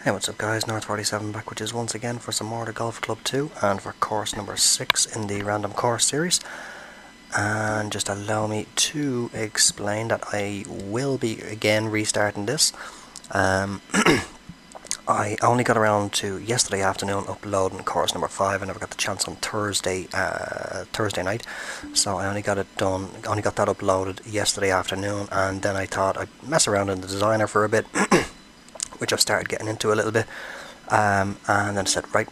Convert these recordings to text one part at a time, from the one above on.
Hey, what's up guys, North47 back with you once again for some more of the Golf Club 2 and for course number 6 in the random course series. And just allow me to explain that I will be again restarting this. I only got around to yesterday afternoon uploading course number 5. I never got the chance on Thursday night, so I only got that uploaded yesterday afternoon, and then I thought I'd mess around in the designer for a bit, which I've started getting into a little bit, and then I said, right,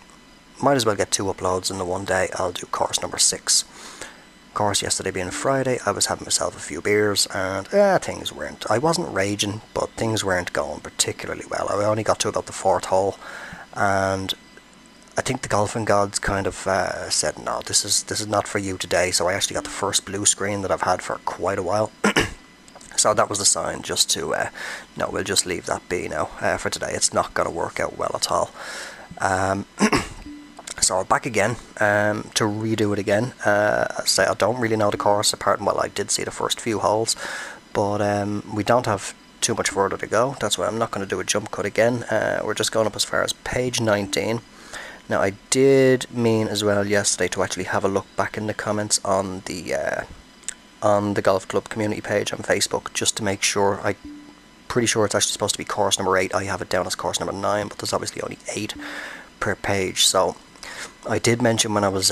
might as well get 2 uploads in the one day. I'll do course number 6. Course yesterday being Friday, I was having myself a few beers, and things weren't, I wasn't raging, but things weren't going particularly well. I only got to about the 4th hole, and I think the golfing gods kind of said, no, this is not for you today. So I actually got the first blue screen that I've had for quite a while. So that was the sign just to, no, we'll just leave that be now for today. It's not going to work out well at all. So I'm back again to redo it again. I don't really know the course, apart from, well, I did see the first few holes, but we don't have too much further to go. That's why I'm not going to do a jump cut again. We're just going up as far as page 19. Now, I did mean as well yesterday to actually have a look back in the comments on the Golf Club community page on Facebook, just to make sure. I'm pretty sure it's actually supposed to be course number 8. I have it down as course number 9, but there's obviously only 8 per page. So I did mention when I was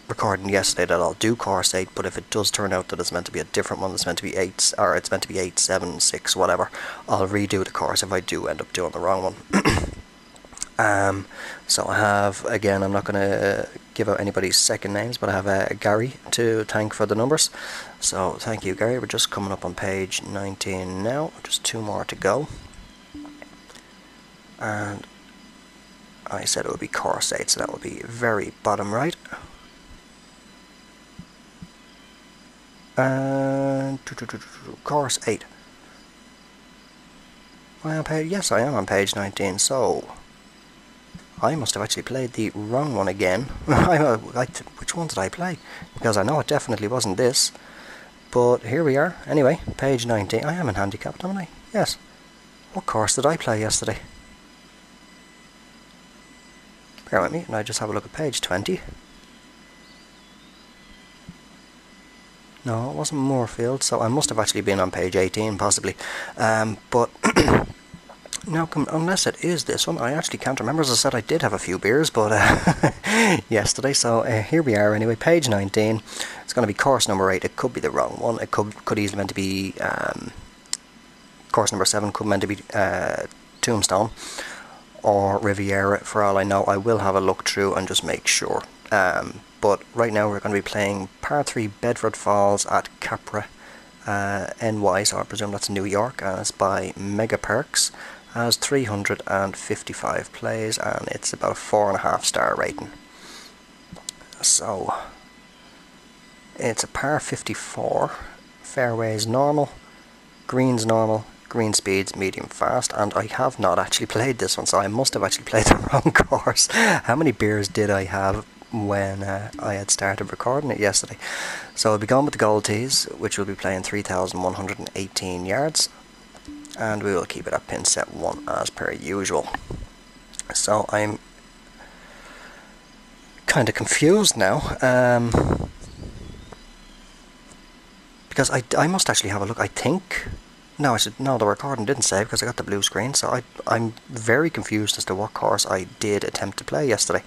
recording yesterday that I'll do course 8, but if it does turn out that it's meant to be a different one, it's meant to be 8, or it's meant to be 8, 7, 6, whatever, I'll redo the course if I do end up doing the wrong one. So I have, again, I'm not going to give out anybody's second names, but I have Gary to thank for the numbers. So thank you, Gary. We're just coming up on page 19 now, just 2 more to go. And I said it would be course 8, so that would be very bottom right. And course 8. Am I on page? Yes, I am on page 19, so I must have actually played the wrong one again. Which one did I play? Because I know it definitely wasn't this. But here we are. Anyway, page 19. I am in handicap, don't I? Yes. What course did I play yesterday? Bear with me, and I just have a look at page 20. No, it wasn't Moorfield, so I must have actually been on page 18, possibly. But now, unless it is this one, I actually can't remember. As I said, I did have a few beers, but yesterday. So here we are. Anyway, page 19. It's going to be course number 8. It could be the wrong one. It could easily meant to be course number 7. Could meant to be Tombstone or Riviera. For all I know, I will have a look through and just make sure. But right now we're going to be playing par 3 Bedford Falls at Capra, NY, so I presume that's New York, and it's by Mega Perks. Has 355 plays, and it's about a 4.5 star rating. So it's a par 54, fairways normal, greens normal, green speeds medium fast, and I have not actually played this one, so I must have actually played the wrong course. How many beers did I have when I had started recording it yesterday? So I'll be going with the gold tees, which will be playing 3,118 yards, and we will keep it at pin set 1 as per usual. So I'm kind of confused now, because I must actually have a look. I think, no, the recording didn't save because I got the blue screen, so I'm very confused as to what course I did attempt to play yesterday.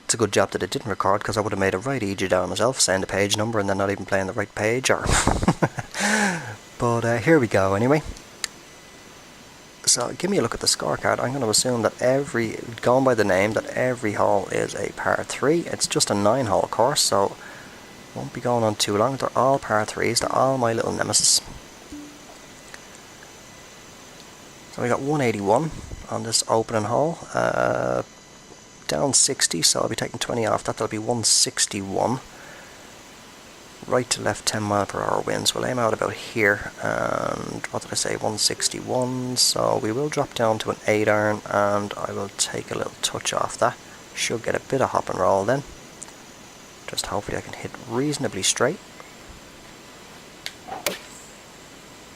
It's a good job that it didn't record, because I would have made it right easy down myself, saying the page number and then not even playing the right page. Or but here we go anyway. So give me a look at the scorecard. I'm going to assume that going by the name, that every hole is a par 3. It's just a 9-hole course, so won't be going on too long. They're all par 3s. They're all my little nemesis. So we got 181 on this opening hole. Down 60, so I'll be taking 20 off that. That'll be 161. Right to left 10 mile per hour winds. We'll aim out about here, and what did I say, 161, so we will drop down to an 8 iron, and I will take a little touch off that. Should get a bit of hop and roll then. Just hopefully I can hit reasonably straight.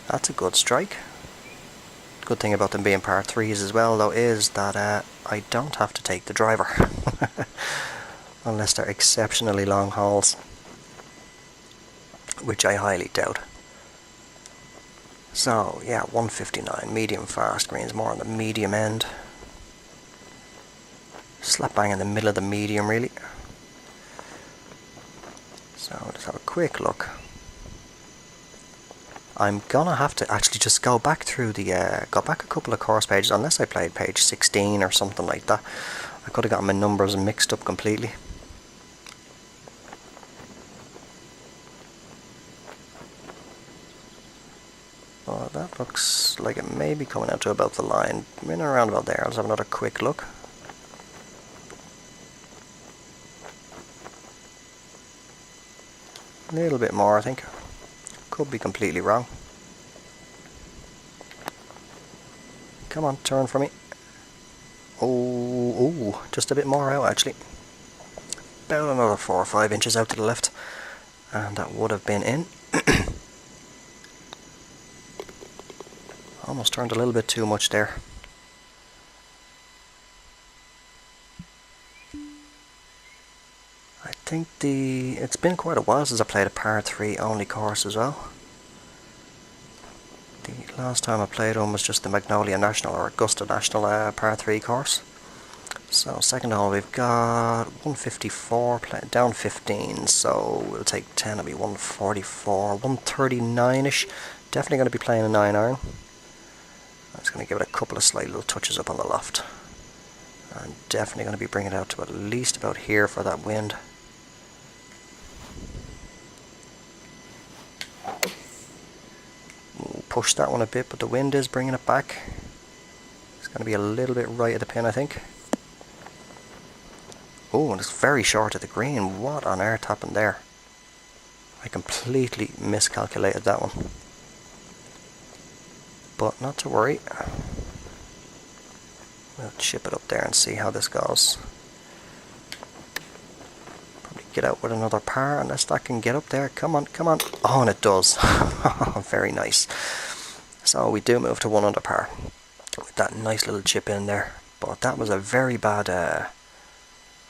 That's a good strike. good thing about them being par 3s as well, though, is that I don't have to take the driver. Unless they're exceptionally long holes, which I highly doubt. So, yeah, 159, medium fast greens, more on the medium end. Slap bang in the middle of the medium, really. So, let's have a quick look. I'm gonna have to actually just go back through the, go back a couple of course pages, unless I played page 16 or something like that. I could have gotten my numbers mixed up completely. Oh, that looks like it may be coming out to about the line. In and around about there. Let's have another quick look. A little bit more, I think. Could be completely wrong. Come on, turn for me. Oh, just a bit more out actually. About another 4 or 5 inches out to the left. And that would have been in. Almost turned a little bit too much there. I think it's been quite a while since I played a par 3 only course as well. The last time I played one was just the Magnolia National or Augusta National par 3 course. So second hole we've got 154 down 15, so we'll take 10, it'll be 144, 139ish. Definitely going to be playing a 9 iron. I'm just going to give it a couple of slight little touches up on the loft. I'm definitely going to be bringing it out to at least about here for that wind. Push that one a bit, but the wind is bringing it back. It's going to be a little bit right of the pin, I think. Oh, and it's very short of the green. What on earth happened there? I completely miscalculated that one. But not to worry. We'll chip it up there and see how this goes. Probably get out with another par unless that can get up there. Come on, come on. Oh, and it does. Very nice. So we do move to 1 under par with that nice little chip in there. But that was a very bad...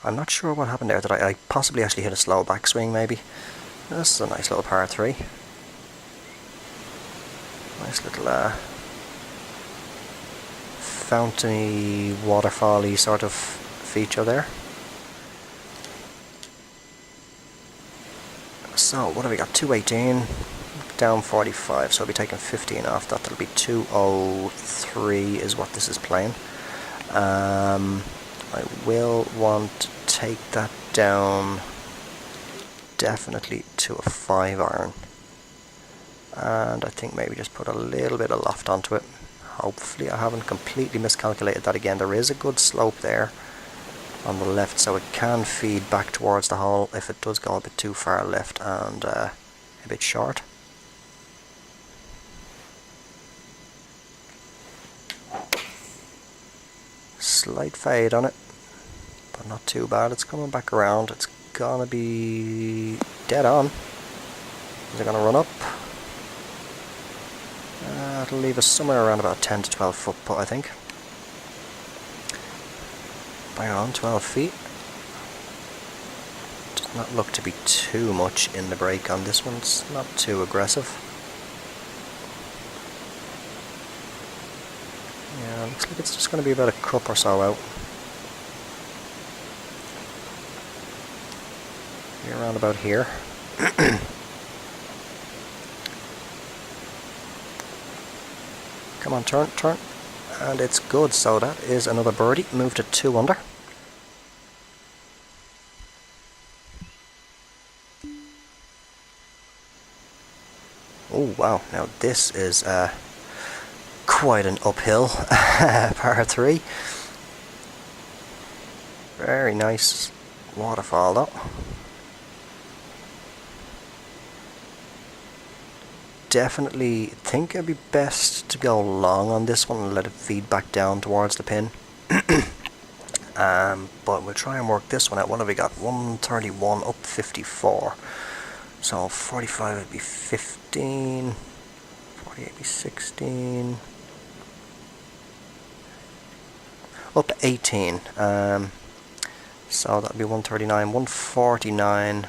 I'm not sure what happened there. Did I possibly actually hit a slow backswing maybe? This is a nice little par 3. Nice little fountainy, waterfall-y sort of feature there. So what have we got? 218, down 45, so I'll be taking 15 off that. That'll be 203 is what this is playing. I will want to take that down definitely to a 5 iron. And I think maybe just put a little bit of loft onto it. Hopefully I haven't completely miscalculated that again. There is a good slope there on the left, so it can feed back towards the hole if it does go a bit too far left and a bit short. Slight fade on it, but not too bad. It's coming back around. It's gonna be dead on. Is it gonna run up? It'll leave us somewhere around about 10 to 12 foot putt, I think. Bang on, 12 feet. Does not look to be too much in the break on this one. It's not too aggressive. Yeah, looks like it's just going to be about a cup or so out. Be around about here. Come on, turn, turn. And it's good, so that is another birdie. Moved to 2 under. Oh wow, now this is quite an uphill par 3. Very nice waterfall though. Definitely think it'd be best to go long on this one and let it feed back down towards the pin. But we'll try and work this one out. What have we got? 131 up 54. So 45 would be 15. 48 would be 16. up to 18. So that'll be 139, 149.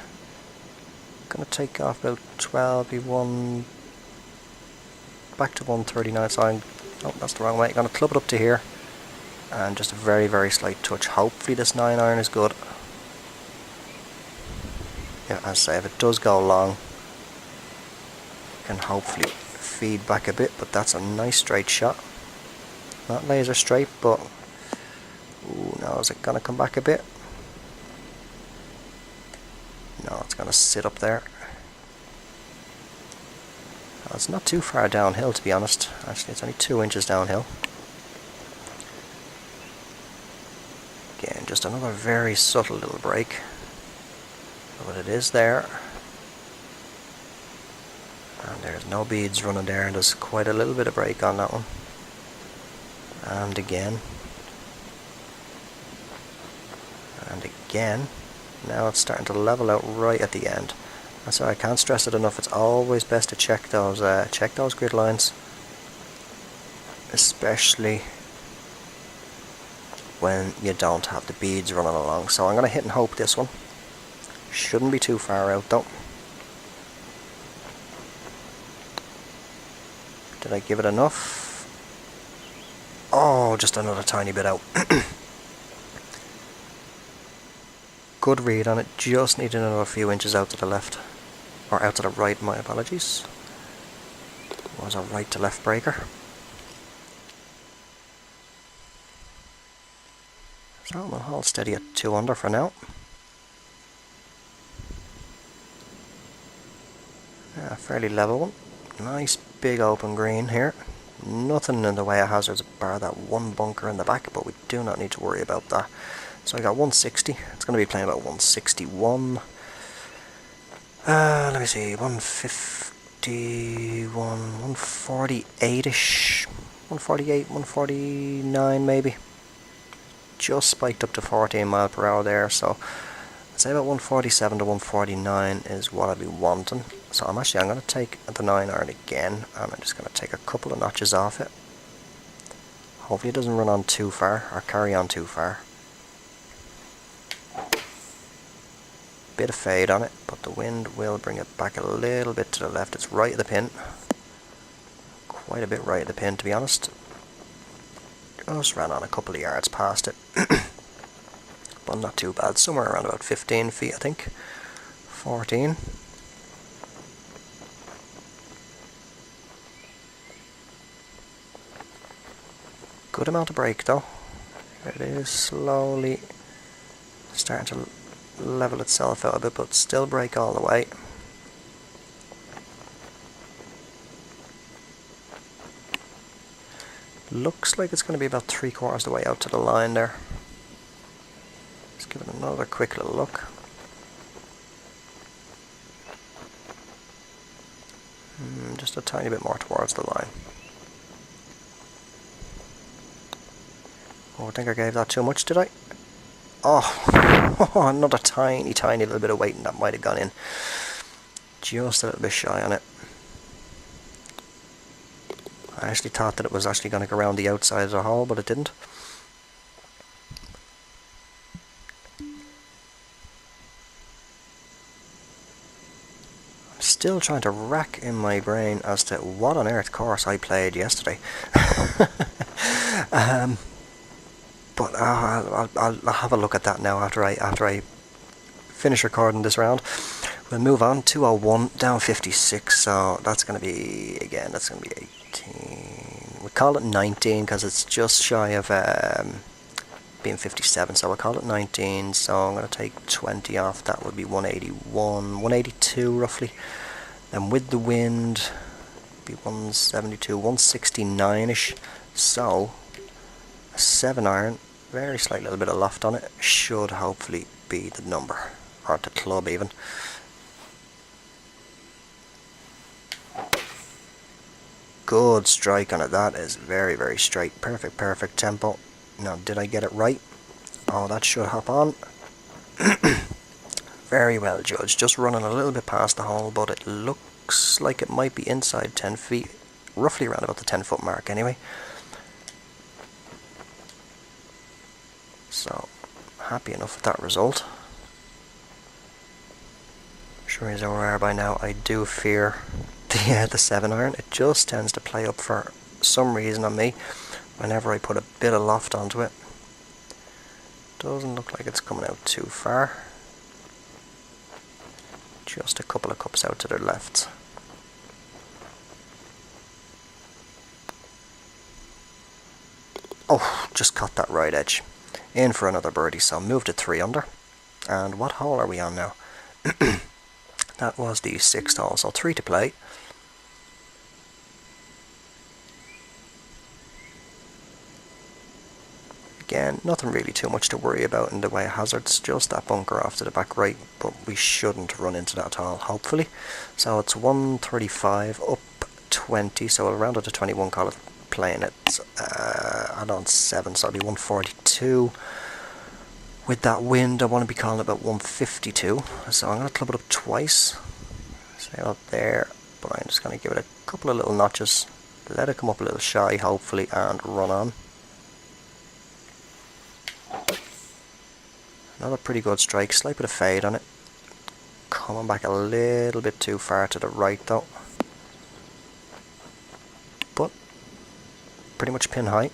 Gonna take off about 12, be one back to 139. So oh, that's the wrong way. Gonna club it up to here, and just a very, very slight touch. Hopefully this 9-iron is good. Yeah, as I say, if it does go long, can hopefully feed back a bit, but that's a nice straight shot. Not laser straight, but ooh, now is it gonna come back a bit? No, it's gonna sit up there. Well, it's not too far downhill, to be honest. Actually, it's only 2 inches downhill. Again, just another very subtle little break, but it is there. And there's no beads running there, and there's quite a little bit of break on that one. And again. And again. Now it's starting to level out right at the end. That's why I can't stress it enough. It's always best to check those grid lines, especially when you don't have the beads running along. So I'm going to hit and hope this one. Shouldn't be too far out though. Did I give it enough? Oh, just another tiny bit out. Good read on it, just needed another few inches out to the left. Or out to the right, my apologies. It was a right to left breaker. So we'll hold steady at 2 under for now. Yeah, fairly level one. Nice big open green here. Nothing in the way of hazards bar that one bunker in the back, but we do not need to worry about that. So I got 160. It's going to be playing about 161. Let me see, 151, 148-ish. 148, 149 maybe. Just spiked up to 14 mile per hour there, so I'd say about 147 to 149 is what I'd be wanting. So I'm going to take the 9-iron again, and I'm just going to take a couple of notches off it. Hopefully it doesn't run on too far, or carry on too far. Bit of fade on it, but the wind will bring it back a little bit to the left. It's right at the pin. Quite a bit right at the pin, to be honest. Just ran on a couple of yards past it. But not too bad. Somewhere around about 15 feet, I think. 14. Good amount of break though. It is slowly starting to level itself out a bit, but still break all the way. Looks like it's going to be about 3/4 of the way out to the line there. Let's give it another quick little look. Just a tiny bit more towards the line. Oh, I think I gave that too much, did I? Oh, another tiny little bit of weight, and that might have gone in. Just a little bit shy on it. I actually thought that it was actually going to go around the outside of the hole, but it didn't. I'm still trying to rack in my brain as to what on earth course I played yesterday. But I'll have a look at that now after I finish recording this round. We'll move on. 201 down 56. So that's going to be, again, that's going to be 18. We call it 19 because it's just shy of being 57. So we'll call it 19. So I'm going to take 20 off. That would be 181, 182 roughly. Then with the wind, be 172, 169ish. So a 7-iron, very slight little bit of loft on it, should hopefully be the number, or the club even. Good strike on it. That is very, very straight. Perfect tempo. Now, did I get it right? Oh, that should hop on. Very well judged. Just running a little bit past the hole, but it looks like it might be inside 10 feet, roughly around about the 10-foot mark anyway. So, happy enough with that result. I'm sure he's aware by now I do fear the 7-iron. It just tends to play up for some reason on me whenever I put a bit of loft onto it. Doesn't look like it's coming out too far. Just a couple of cups out to the left. Oh, just caught that right edge. In for another birdie, so moved to 3 under. And what hole are we on now? That was the 6th hole, so 3 to play. Again, nothing really too much to worry about in the way of hazards, just that bunker off to the back right, but we shouldn't run into that at all, hopefully. So it's 135 up 20, so I'll round it to 21, call it playing it add on 7, so it'll be 142. With that wind, I want to be calling it about 152, so I'm going to club it up twice. Sail up there, but I'm just going to give it a couple of little notches, let it come up a little shy, hopefully, and run on. Another pretty good strike, slight bit of fade on it. Coming back a little bit too far to the right though. But pretty much pin height.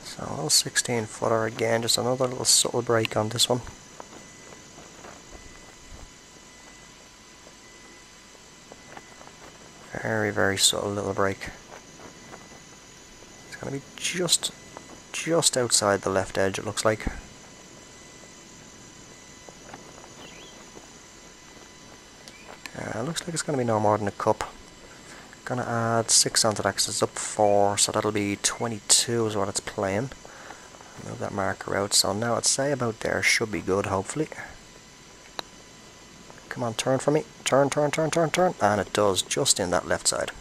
So a little 16 footer again, just another little subtle break on this one. Very, very subtle little break. Going to be just outside the left edge, it looks like. Looks like it's going to be no more than a cup. Going to add 6 onto that because it's up 4, so that'll be 22 is what it's playing. Move that marker out, so now I'd say about there should be good, hopefully. Come on, turn for me. Turn, turn, turn, turn, turn. And it does, just in that left side.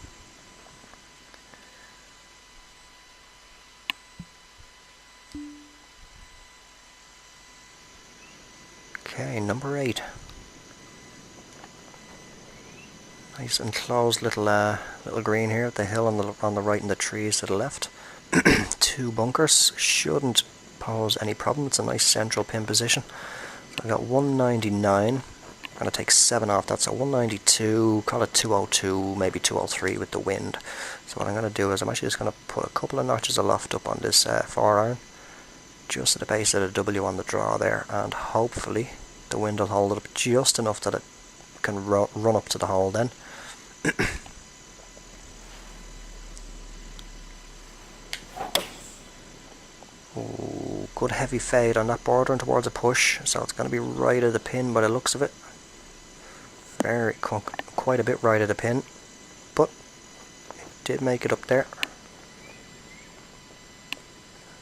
Okay, number 8. Nice enclosed little green here at the hill on the right and the trees to the left. 2 bunkers, shouldn't pose any problem. It's a nice central pin position. So I got 199. I'm going to take 7 off that, so 192, call it 202, maybe 203 with the wind. So what I'm going to do is I'm actually just going to put a couple of notches of loft up on this 4-iron, just at the base of the W on the draw there, and hopefully the wind will hold it up just enough that it can run up to the hole then. Ooh, good heavy fade on that, bordering towards a push, so it's going to be right of the pin by the looks of it. Quite a bit right of the pin, but it did make it up there.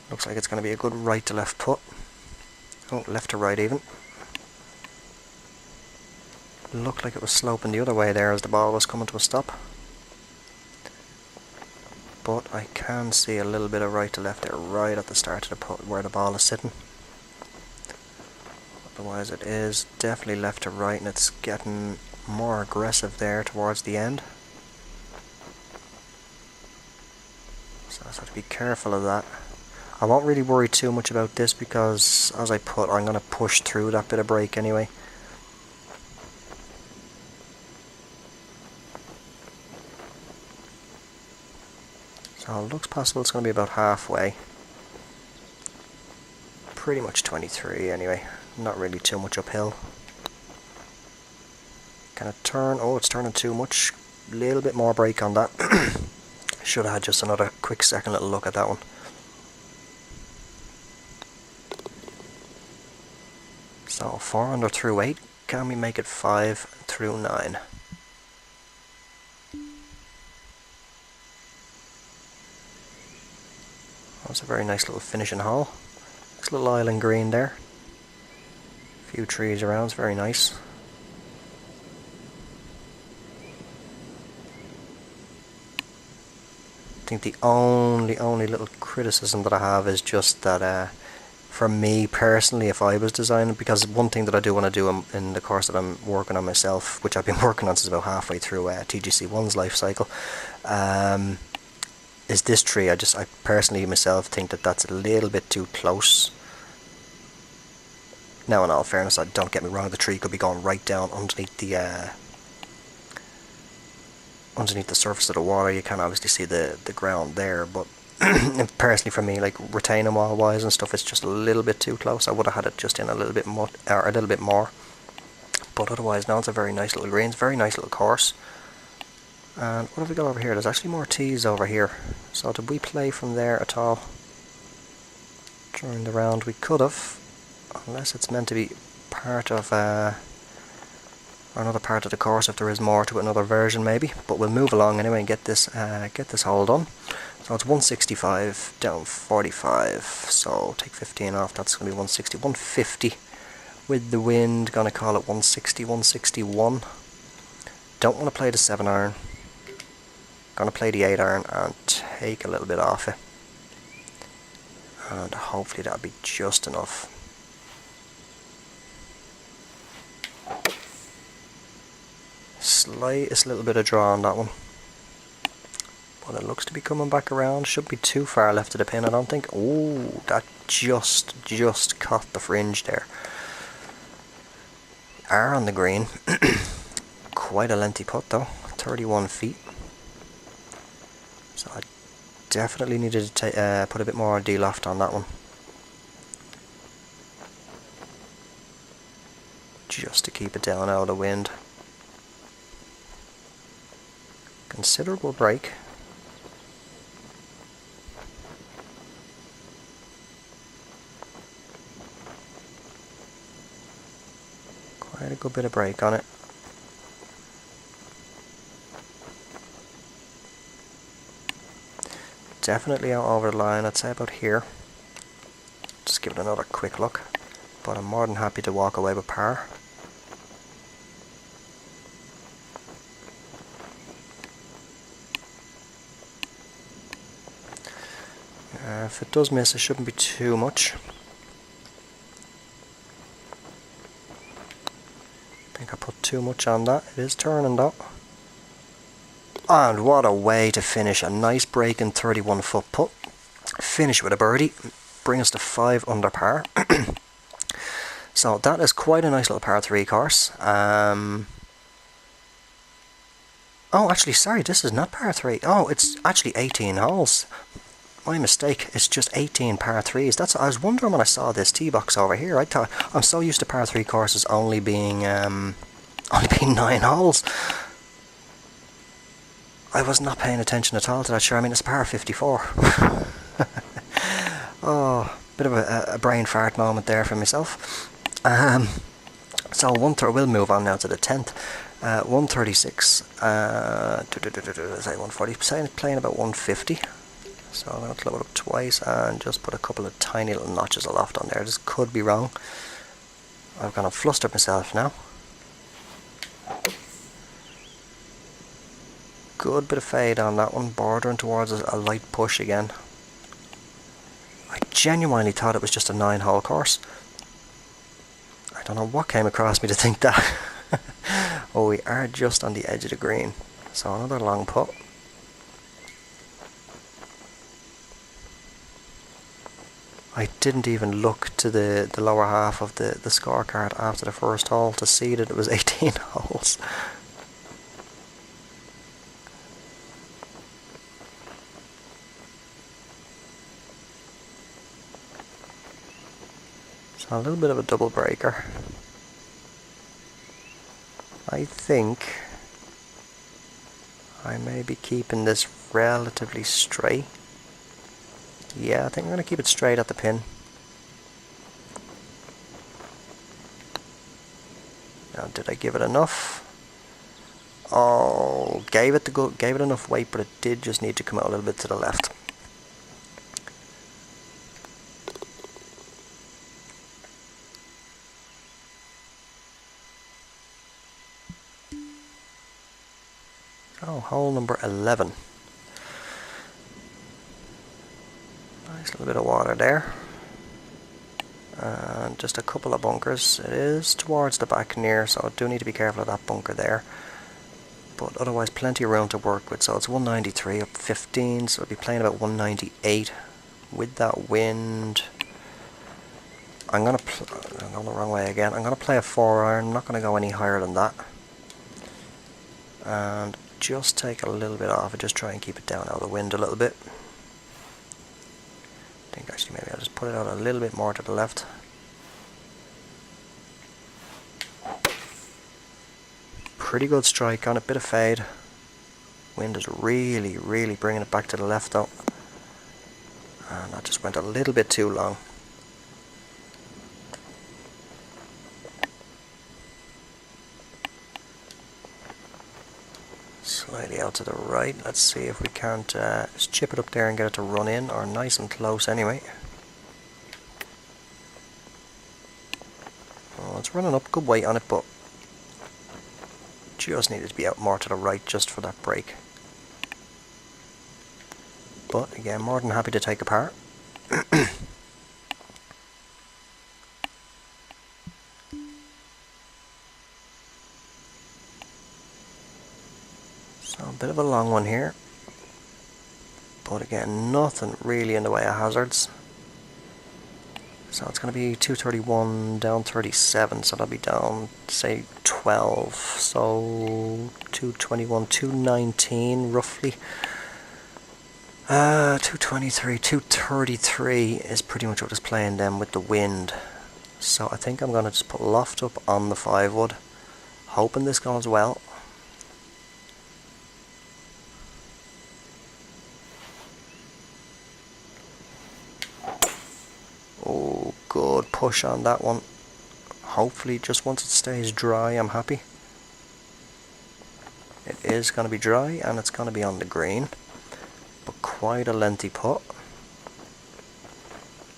Looks like it's going to be a good right to left putt. Oh, left to right even. Looked like it was sloping the other way there as the ball was coming to a stop. But I can see a little bit of right to left there right at the start of the putt where the ball is sitting. Otherwise it is definitely left to right, and it's getting more aggressive there towards the end. So I have to be careful of that. I won't really worry too much about this because as I putt, I'm going to push through that bit of break anyway. So it looks possible it's going to be about halfway. Pretty much 23 anyway, not really too much uphill. Can it turn? Oh, it's turning too much. A little bit more break on that. Should have had just another quick second little look at that one. So 4 under through 8, can we make it 5 through 9? That's a very nice little finishing hole. Nice little island green there. A few trees around, it's very nice. I think the only little criticism that I have is just that for me personally, if I was designing, because one thing that I do want to do in the course that I'm working on myself, which I've been working on since about halfway through TGC1's life cycle, is this tree. I personally myself think that that's a little bit too close. Now, in all fairness, don't get me wrong, the tree could be going right down underneath the surface of the water. You can obviously see the ground there, but personally for me, like retaining wall wise and stuff, it's just a little bit too close. I would have had it just in a little bit more, or a little bit more. But otherwise, now it's a very nice little green, very nice little course. And what have we got over here? There's actually more tees over here. So did we play from there at all during the round? We could have, unless it's meant to be part of or another part of the course, if there is more to it, another version maybe. But we'll move along anyway and get this hole done. So it's 165 down 45. So take 15 off. That's going to be 160, 150 with the wind. Gonna call it 160, 161. Don't want to play the 7 iron. Gonna play the 8 iron and take a little bit off it, and hopefully that'll be just enough. Slightest little bit of draw on that one, but it looks to be coming back around. Shouldn't be too far left of the pin, I don't think. Oh, that just caught the fringe there. Are on the green. Quite a lengthy putt though, 31 feet. So I definitely needed to put a bit more de-loft on that one, just to keep it down out of the wind. Considerable break. Quite a good bit of break on it. Definitely out over the line, I'd say about here. Just give it another quick look, but I'm more than happy to walk away with par. If it does miss, it shouldn't be too much. I think I put too much on that. It is turning though. And what a way to finish. A nice break in 31 foot putt. Finish with a birdie. Bring us to 5 under par. So that is quite a nice little par 3 course. Oh, actually, sorry, this is not par 3. Oh, it's actually 18 holes. My mistake. It's just 18 par 3s. I was wondering when I saw this tee box over here. I thought, I'm so used to par 3 courses only being 9 holes. I was not paying attention at all to that. Sure, I mean, it's par 54. Oh, bit of a brain fart moment there for myself. So we'll move on now to the 10th. 136. Say 140. Playing about 150. So I'm going to load up twice and just put a couple of tiny little notches aloft on there. This could be wrong. I've kind of flustered myself now. Good bit of fade on that one, bordering towards a light push again. I genuinely thought it was just a 9-hole course. I don't know what came across me to think that. Oh, we are just on the edge of the green. So another long putt. I didn't even look to the lower half of the scorecard after the first hole to see that it was 18 holes. So a little bit of a double breaker. I think I may be keeping this relatively straight. Yeah, I think I'm going to keep it straight at the pin. Now, did I give it enough? Oh, gave it enough weight, but it did just need to come out a little bit to the left. Oh, hole number 11. Nice little bit of water there. And just a couple of bunkers. It is towards the back near, so I do need to be careful of that bunker there. but otherwise plenty of room to work with. So it's 193 up 15, so I'll be playing about 198 with that wind. I'm going the wrong way again. I'm going to play a 4-iron, I'm not going to go any higher than that. And just take a little bit off and just try and keep it down out of the wind a little bit. I think actually maybe I'll just put it out a little bit more to the left. Pretty good strike on it, bit of fade. Wind is really, really bringing it back to the left though. And that just went a little bit too long. Slightly out to the right. Let's see if we can't just chip it up there and get it to run in, or nice and close anyway. Well, it's running up, good weight on it, but just needed to be out more to the right just for that break. But again, more than happy to take apart. So a bit of a long one here, but again, nothing really in the way of hazards. So it's going to be 231 down 37, so that'll be down, say, 12, so 221, 219 roughly. 223, 233 is pretty much what it's playing then with the wind. So I think I'm going to just put loft up on the 5-wood, hoping this goes well. Oh, good push on that one. Hopefully just once it stays dry, I'm happy. It is going to be dry and it's going to be on the green, but quite a lengthy putt.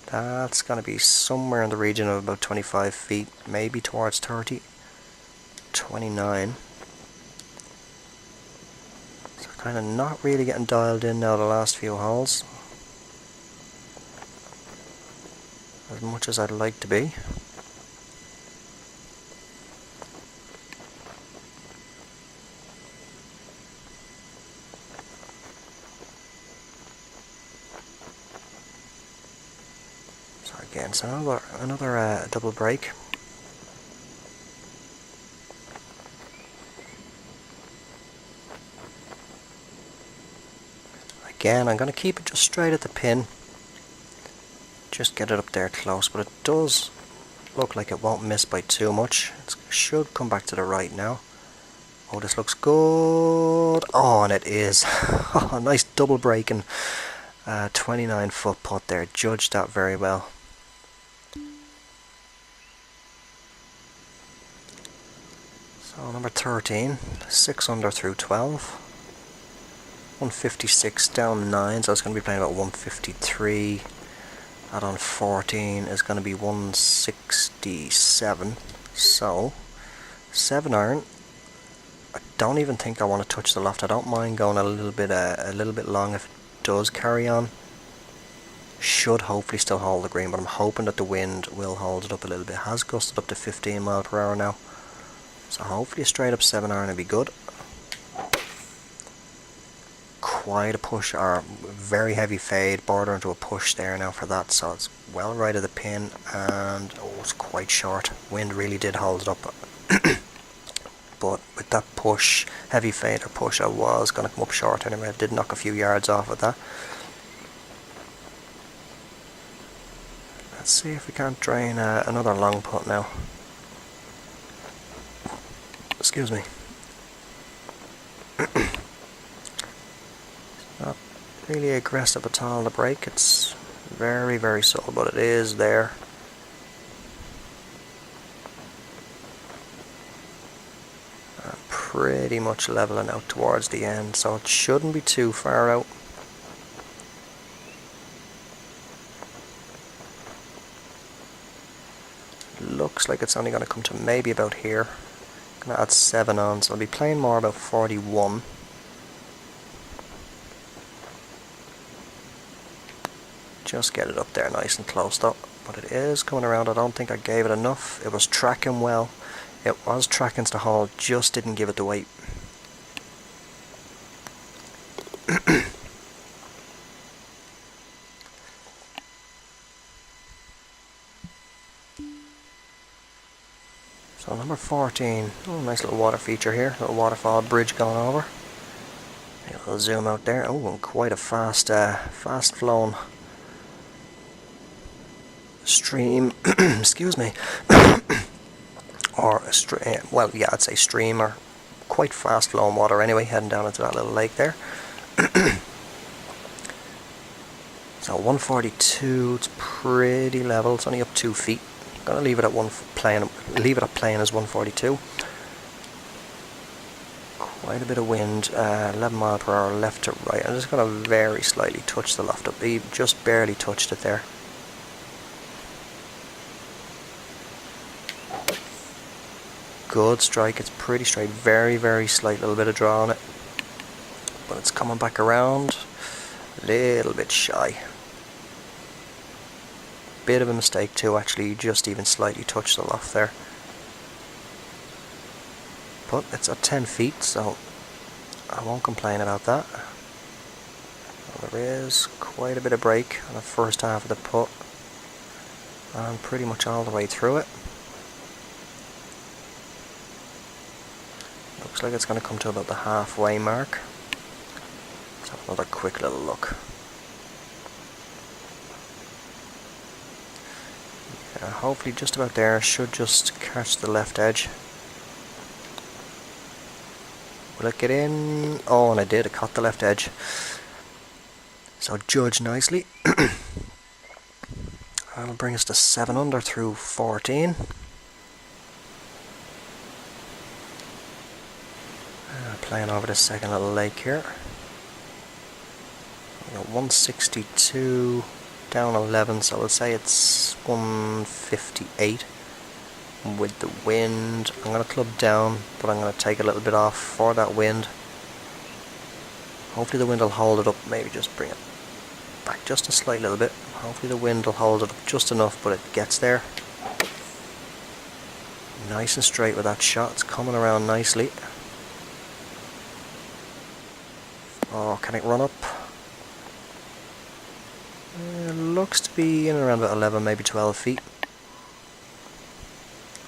That's going to be somewhere in the region of about 25 feet, maybe towards 30, 29. So kind of not really getting dialed in now the last few holes, as much as I'd like to be. So again, so another double break. Again, I'm going to keep it just straight at the pin. Just get it up there close, but it does look like it won't miss by too much. It should come back to the right now. Oh, this looks good. Oh, and it is. Oh, nice double breaking 29-foot putt there. Judged that very well. So number 13, 6 under through 12. 156 down 9, so it's going to be playing about 153. That on 14 is going to be 167. So 7-iron. I don't even think I want to touch the loft. I don't mind going a little bit long if it does carry on. Should hopefully still hold the green, but I'm hoping that the wind will hold it up a little bit. It has gusted up to 15 miles per hour now, so hopefully a straight up 7-iron will be good. Quite a push, or very heavy fade, bordering to a push there now for that, so it's well right of the pin, and oh, it's quite short. Wind really did hold it up. But with that push, heavy fade or push, I was going to come up short anyway. I did knock a few yards off with that. Let's see if we can't drain another long putt now. Excuse me. Not really aggressive at all on the break. It's very, very subtle, but it is there. Pretty much leveling out towards the end, so it shouldn't be too far out. Looks like it's only going to come to maybe about here. I'm going to add 7 on, so I'll be playing more about 41. Just get it up there nice and close up, but it is coming around. I don't think I gave it enough. It was tracking well. It was tracking to the hole, just didn't give it the weight. So number 14, oh, nice little water feature here, little waterfall bridge going over. A little zoom out there. Oh, and quite a fast flowing stream. Excuse me. Or well, yeah, I'd say stream, or quite fast flowing water anyway, heading down into that little lake there. So 142, it's pretty level. It's only up 2 feet. I'm gonna leave it at plane as 142. Quite a bit of wind, 11 mile per hour left to right. I'm just gonna very slightly touch the loft up. Just barely touched it there. Good strike. It's pretty straight. Very, very slight little bit of draw on it, but it's coming back around. A little bit shy. Bit of a mistake too, actually. Just even slightly touched the loft there. But it's at 10 feet, so I won't complain about that. Well, there is quite a bit of break on the first half of the putt, and pretty much all the way through it. Looks like it's going to come to about the halfway mark. Let's have another quick little look. Yeah, hopefully just about there. Should just catch the left edge. Will it get in? Oh, and I did. It caught the left edge. So judge nicely. That'll bring us to 7 under through 14. Playing over the second little lake here. We got 162, down 11, so I'll say it's 158. With the wind, I'm going to club down, but I'm going to take a little bit off for that wind. Hopefully the wind will hold it up, maybe just bring it back just a slight little bit. Hopefully the wind will hold it up just enough, but it gets there. Nice and straight with that shot, it's coming around nicely. Oh, can it run up? It looks to be in and around about 11, maybe 12 feet.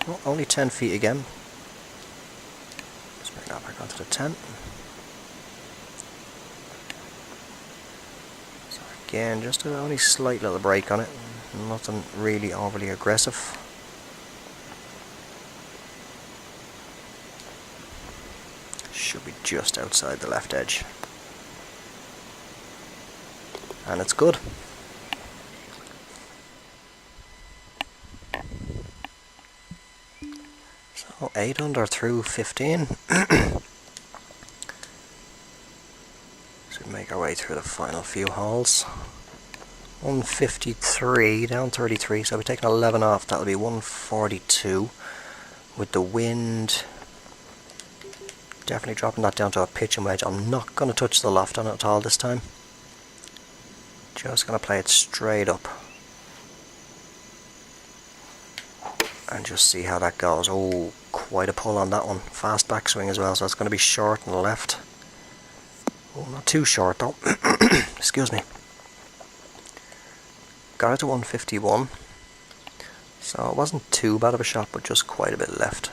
Well, only 10 feet again. Let's bring that back onto the 10. So again, just a only slight little break on it. Nothing really overly aggressive. Should be just outside the left edge. And it's good. So 8 under through 15. So we make our way through the final few holes. 153, down 33, so we're taking 11 off, that'll be 142. With the wind, definitely dropping that down to a pitching wedge. I'm not going to touch the loft on it at all this time. Just going to play it straight up and just see how that goes. Oh, quite a pull on that one. Fast backswing as well, so it's going to be short on the left. Oh, not too short though. Excuse me. Got it to 151, so it wasn't too bad of a shot, but just quite a bit left.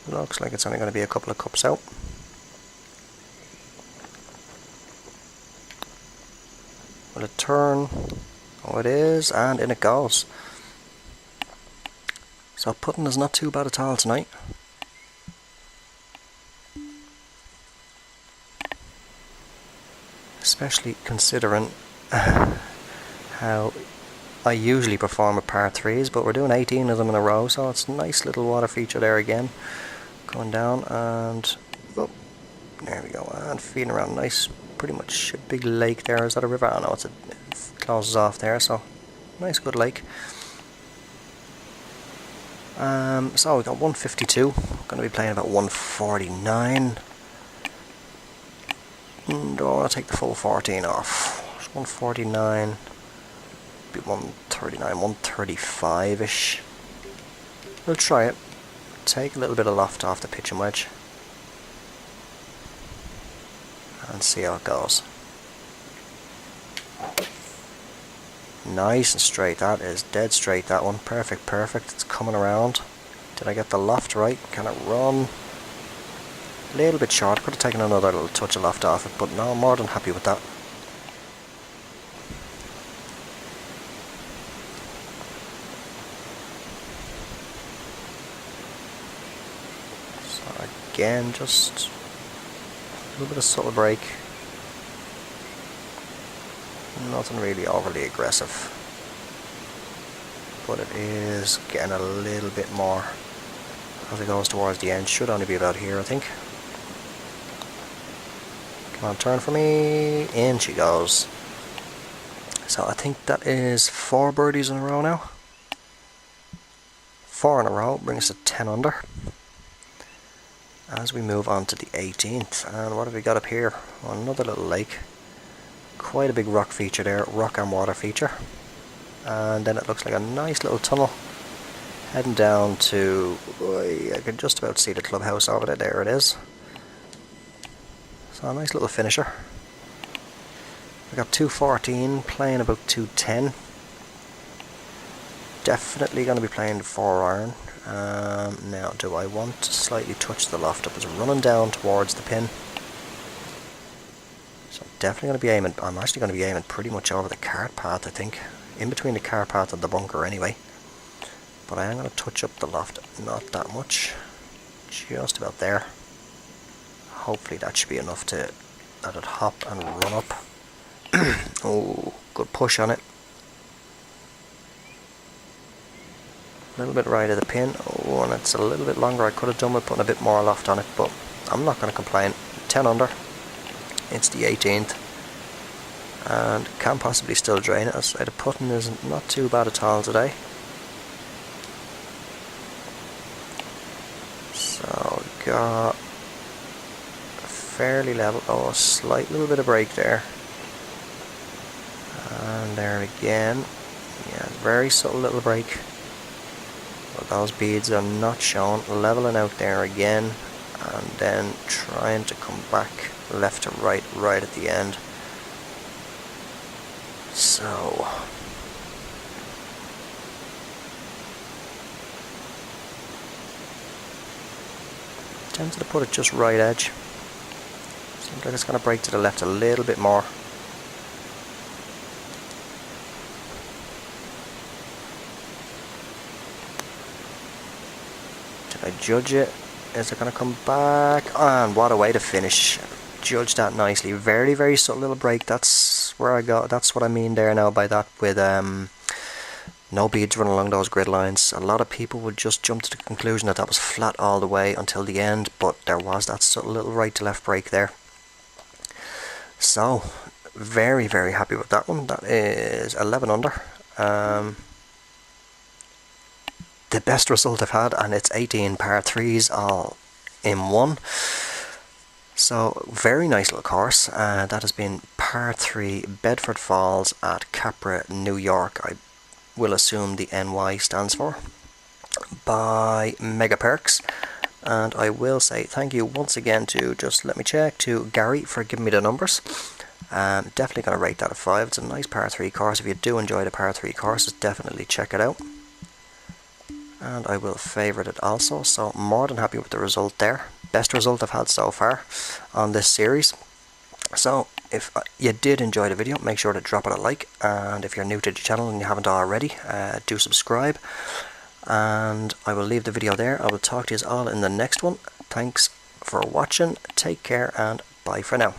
Looks like it's only going to be a couple of cups out. Will it turn? Oh, it is, and in it goes. So putting is not too bad at all tonight. Especially considering how I usually perform with par 3s, but we're doing 18 of them in a row, so it's a nice little water feature there again. Going down and oh, there we go, and feeding around nice, pretty much a big lake there. Is that a river? Oh no, it closes off there, so nice good lake. So we got 152, going to be playing about 149. And I'll take the full 14 off. It's 149. be 139, 135-ish. We'll try it. Take a little bit of loft off the pitching wedge and see how it goes. Nice and straight. That is dead straight, that one. Perfect, perfect. It's coming around. Did I get the loft right? Can it run? A little bit short. Could have taken another little touch of loft off it, but no, I'm more than happy with that. So again, just a little bit of subtle brake. Nothing really overly aggressive, but it is getting a little bit more as it goes towards the end. Should only be about here, I think. Come on, turn for me. In she goes. So I think that is 4 birdies in a row now. 4 in a row brings us to 10 under. As we move on to the 18th, and what have we got up here? Well, another little lake. Quite a big rock feature there, rock and water feature. And then it looks like a nice little tunnel heading down to, I can just about see the clubhouse over there. There it is. So a nice little finisher. We got 214 playing about 210. Definitely going to be playing the 4 iron. Now, do I want to slightly touch the loft up? It's running down towards the pin. So I'm definitely going to be aiming, I'm actually going to be aiming pretty much over the cart path, I think. In between the car path and the bunker anyway. But I am going to touch up the loft, not that much. Just about there. Hopefully that should be enough to let it hop and run up. Oh, good push on it. A little bit right of the pin. Oh, and it's a little bit longer. I could have done with putting a bit more loft on it, but I'm not going to complain. 10 under. It's the 18th. And can possibly still drain it. I'd say the putting isn't not too bad at all today. So got fairly level. Oh, a slight little bit of break there. And there again. Yeah, very subtle little break. But those beads are not shown. Leveling out there again. And then trying to come back left to right, right at the end. So tempted to put it just right edge. Seems like it's going to break to the left a little bit more. Did I judge it? Is it going to come back? And what a way to finish. Judge that nicely. Very, very subtle little break. That's where I got. That's what I mean there now by that with no beads running along those grid lines. A lot of people would just jump to the conclusion that that was flat all the way until the end, but there was that subtle little right to left break there. So very, very happy with that one. That is 11 under. The best result I've had, and it's 18 par 3s all in one. So, very nice little course. That has been par 3 Bedford Falls at Capra, New York. I will assume the NY stands for, by Mega Perks. And I will say thank you once again to, just let me check, to Gary for giving me the numbers. Definitely going to rate that a 5. It's a nice par 3 course. If you do enjoy the par 3 courses, definitely check it out. And I will favourite it also, so more than happy with the result there. Best result I've had so far on this series. So if you did enjoy the video, make sure to drop it a like, and if you're new to the channel and you haven't already, do subscribe. And I will leave the video there. I will talk to you all in the next one. Thanks for watching, take care, and bye for now.